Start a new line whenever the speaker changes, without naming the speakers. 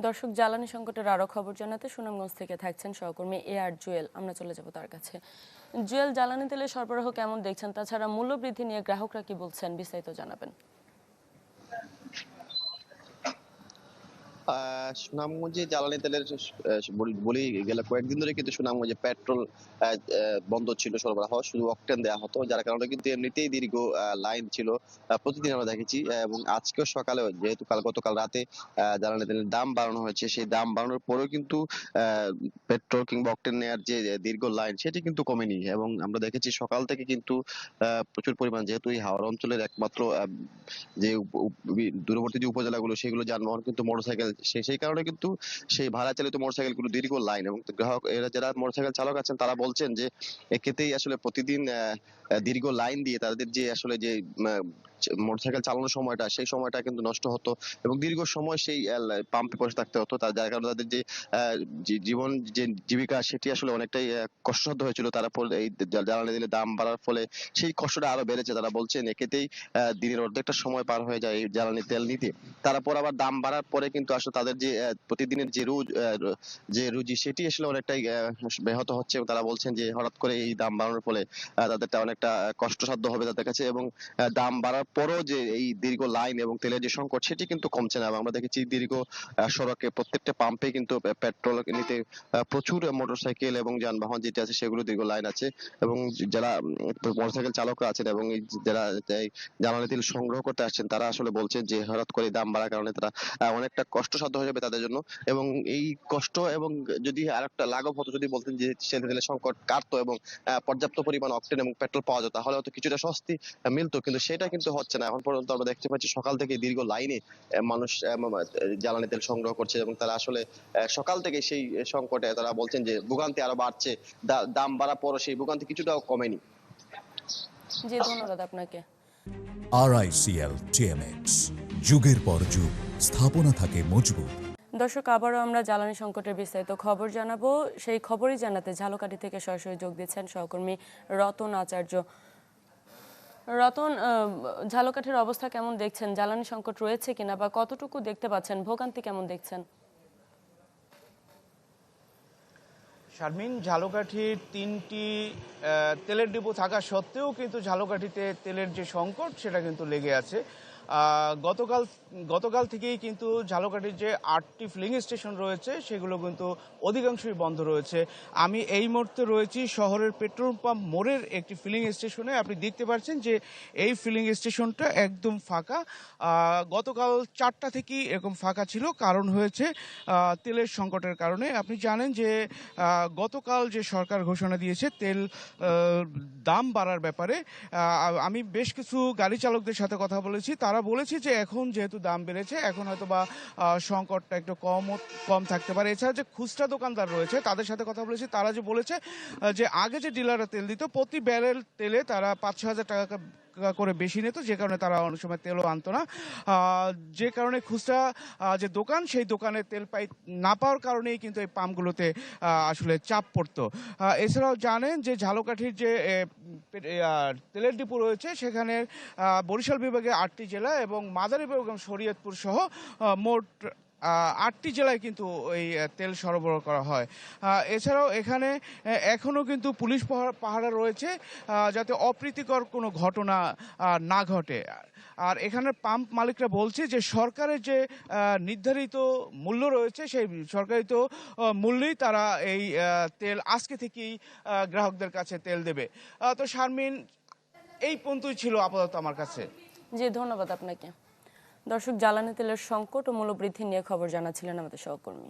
দর্শক, জ্বালানি সংকটের আরো খবর জানাতে সুনামগঞ্জ থেকে থাকছেন সহকর্মী আর জুয়েল। আমরা চলে যাব তার কাছে। জুয়েল, জ্বালানি তেলের সরবরাহ কেমন দেখছেন? তাছাড়া মূল্য বৃদ্ধি নিয়ে গ্রাহকরা কি বলছেন, বিস্তারিত জানাবেন।
সুনামগঞ্জে জ্বালানি তেলের বলি গেলে কয়েকদিন ধরে কিন্তু সুনামগঞ্জে পেট্রোল বন্ধ ছিল সরবরাহ, শুধু অকটেন দেওয়া হতো, যার কারণে কিন্তু এমনিতেই দীর্ঘ লাইন ছিল। প্রতিদিন আমরা দেখেছি, এবং আজকেও সকালে যেহেতু গতকাল রাতে জ্বালানি তেলের দাম বাড়ানো হয়েছে, সেই দাম বাড়ানোর পরেও কিন্তু পেট্রোল কিংবা অকটেন নেওয়ার যে দীর্ঘ লাইন সেটি কিন্তু কমেনি। এবং আমরা দেখেছি সকাল থেকে কিন্তু প্রচুর পরিমাণ, যেহেতু এই হাওড় অঞ্চলের একমাত্র যে দূরবর্তী যে উপজেলাগুলো সেগুলো যানবাহন কিন্তু মোটরসাইকেল, সেই কারণে কিন্তু সেই ভাড়া চালিত মোটরসাইকেল গুলো দীর্ঘ লাইন, এবং গ্রাহক এরা যারা মোটরসাইকেল চালক আছেন তারা বলছেন যে এক্ষেত্রেই আসলে প্রতিদিন দীর্ঘ লাইন দিয়ে তাদের যে আসলে যে মোটরসাইকেল চালানোর সময়টা, সেই সময়টা কিন্তু নষ্ট হতো, এবং দীর্ঘ সময় সেই পাম্পে বসে থাকতে হতো। যার কারণে তাদের যে জীবন যে জীবিকা সেটি আসলে অনেকটাই কষ্টসাধ্য হয়েছিল। তারা এই জ্বালানি তেলের দাম বাড়ার ফলে সেই কষ্টটা আরো বেড়েছে। তারা বলছেন এক্ষেত্রেই দিনের অর্ধেকটা সময় পার হয়ে যায় এই জ্বালানি তেল নিতে। তারপর আবার দাম বাড়ার পরে কিন্তু আসলে তাদের যে প্রতিদিনের যে রুজি সেটি আসলে অনেকটাই ব্যাহত হচ্ছে, এবং তারা বলছেন যে হঠাৎ করে এই দাম বাড়ানোর ফলে তাদেরটা অনেকটা কষ্টসাধ্য হবে তাদের কাছে, এবং দাম বাড়ার পরও যে এই দীর্ঘ লাইন এবং তেলের যে সংকট সেটি কিন্তু কমছে না। এবং আমরা দেখেছি দীর্ঘ সড়কে প্রত্যেকটা পাম্পে কিন্তু পেট্রোল নিতে প্রচুর মোটরসাইকেল এবং যানবাহন যেটা আছে সেগুলো দীর্ঘ লাইন আছে। এবং যারা মোটরসাইকেল চালকরা আছেন এবং যারা এই জ্বালানি তেল সংগ্রহ করতে আসছেন তারা আসলে বলছেন যে হঠাৎ করে দাম বাড়ার কারণে তারা অনেকটা কষ্টসাধ্য হয়ে যাবে তাদের জন্য। এবং এই কষ্ট, এবং যদি আরেকটা লাঘব হতো, যদি বলতেন যে তেলের সংকট কাটতো এবং পর্যাপ্ত পরিমাণ অকটেন এবং পেট্রোল পাওয়া যেত, তাহলে হয়তো কিছুটা স্বস্তি মিলতো, কিন্তু সেটা কিন্তু হচ্ছে না। এখন পর্যন্ত আমরা দেখতে পাচ্ছি সকাল থেকে দীর্ঘ লাইনে মানুষ জ্বালানি তেল সংগ্রহ করছে, এবং তারা আসলে সকাল থেকে সেই সংকটে তারা বলছেন যে ভোগান্তি আরো বাড়ছে। দাম বাড়ার পরও সেই ভোগান্তি কিছুটাও কমেনি।
জি, ধন্যবাদ আপনাকে।
RICL TMX, যুগের পর যুগ স্থাপনা থাকে মজবুত।
দর্শক, আবারও আমরা জ্বালানি সংকটের বিস্তারিত খবর জানাবো। সেই খবরই জানাতে ঝালকাঠি থেকে সরাসরি যোগ দিচ্ছেন সহকর্মী রতন আচার্য। রতন, ঝালকাঠির অবস্থা কেমন দেখছেন? জ্বালানি সংকট রয়েছে কিনা বা কতটুকু দেখতে পাচ্ছেন? ভোগান্তি কেমন দেখছেন?
শারমিন, ঝালকাঠির ৩টি তেলের ডিপো থাকা সত্ত্বেও কিন্তু ঝালকাঠিতে তেলের যে সংকট সেটা কিন্তু লেগে আছে। গতকাল থেকেই কিন্তু ঝালকাঠির যে ৮টি ফিলিং স্টেশন রয়েছে সেগুলো কিন্তু অধিকাংশই বন্ধ রয়েছে। আমি এই মুহূর্তে রয়েছি শহরের পেট্রোল পাম্প মোড়ের একটি ফিলিং স্টেশনে। আপনি দেখতে পাচ্ছেন যে এই ফিলিং স্টেশনটা একদম ফাঁকা। গতকাল ৪টা থেকেই এরকম ফাঁকা ছিল, কারণ হয়েছে তেলের সংকটের কারণে। আপনি জানেন যে গতকাল যে সরকার ঘোষণা দিয়েছে তেল দাম বাড়ার ব্যাপারে, আমি বেশ কিছু গাড়ি চালকদের সাথে কথা বলেছি। তারা বলেছে যে এখন যেহেতু দাম বেড়েছে, এখন হয়তো বা সংকটটা একটু কম থাকতে পারে। এছাড়া যে খুচরা দোকানদার রয়েছে তাদের সাথে কথা বলেছি, তারা যে বলেছে যে আগে যে ডিলাররা তেল দিত প্রতি ব্যারেল তেলে তারা ৫-৬ হাজার টাকা করে বেশি নিত, যে কারণে তারা অনেক সময় তেলও আনতো না। যে কারণে খুচরা যে দোকান, সেই দোকানে তেল না পাওয়ার কারণেই কিন্তু এই পাম্পগুলোতে আসলে চাপ পড়তো। এছাড়াও জানেন যে ঝালকাঠির যে তেলের ডিপো রয়েছে সেখানে বরিশাল বিভাগে ৮টি জেলা এবং মাদারীপুর এবং শরীয়তপুর সহ মোট ৮টি জেলায় কিন্তু এই তেল সরবরাহ করা হয়। এছাড়াও এখানে এখনও কিন্তু পুলিশ পাহারা রয়েছে যাতে অপ্রীতিকর কোনো ঘটনা না ঘটে। আর এখানের পাম্প মালিকরা বলছে যে সরকারের যে নির্ধারিত মূল্য রয়েছে সেই সরকারিত মূল্যেই তারা এই তেল আজকে থেকেই গ্রাহকদের কাছে তেল দেবে। তো শারমিন, এই পর্যন্তই ছিল আপাতত আমার কাছে।
জি, ধন্যবাদ আপনাকে। দর্শক, জ্বালানি তেলের সংকট ও মূল্যবৃদ্ধি নিয়ে খবর জানাচ্ছিলেন আমাদের সহকর্মী।